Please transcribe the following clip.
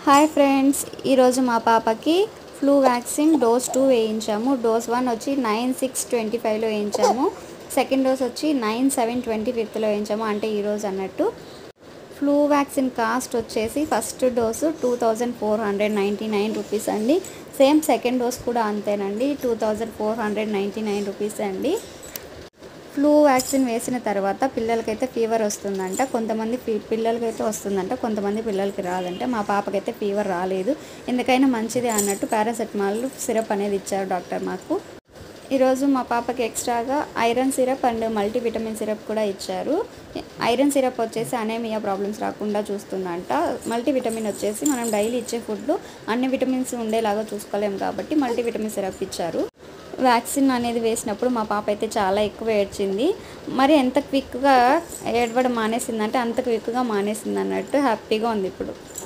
Hi friends, ఈరోజు మా పాపకి ఫ్లూ వ్యాక్సిన్ డోస్ 2 వేయించాము. డోస్ 1 వచ్చి 9/6/25లో వేయించాము. సెకండ్ డోస్ వచ్చి 9/7/25లో వేయించాము, అంటే ఈరోజు అన్నట్టు. ఫ్లూ వ్యాక్సిన్ కాస్ట్ వచ్చేసి ఫస్ట్ డోసు 2499 రూపీస్ అండి. సేమ్ సెకండ్ డోస్ కూడా అంతేనండి, 2499 రూపీస్ అండి. ఫ్లూ వ్యాక్సిన్ వేసిన తర్వాత పిల్లలకైతే ఫీవర్ వస్తుందంట. కొంతమంది పిల్లలకైతే వస్తుందంట, కొంతమంది పిల్లలకి రాదంట. మా పాపకైతే ఫీవర్ రాలేదు. ఎందుకైనా మంచిదే అన్నట్టు పారాసెటమాల్ సిరప్ అనేది ఇచ్చారు డాక్టర్ మాకు. ఈరోజు మా పాపకి ఎక్స్ట్రాగా iron syrup and multivitamin syrup కూడా ఇచ్చారు. ఐరన్ సిరప్ వచ్చేసి అనేమియా ప్రాబ్లమ్స్ రాకుండా చూస్తుందంట. మల్టీవిటమిన్ వచ్చేసి మనం డైలీ ఇచ్చే ఫుడ్లో అన్ని విటమిన్స్ ఉండేలాగా చూసుకోలేము కాబట్టి మల్టీవిటమిన్ సిరప్ ఇచ్చారు. వ్యాక్సిన్ అనేది వేసినప్పుడు మా పాప అయితే చాలా ఎక్కువ ఏడ్చింది. మరి ఎంత క్విక్గా ఏడవడం మానేసిందంటే అంత క్విక్గా మానేసింది అన్నట్టు. హ్యాపీగా ఉంది ఇప్పుడు.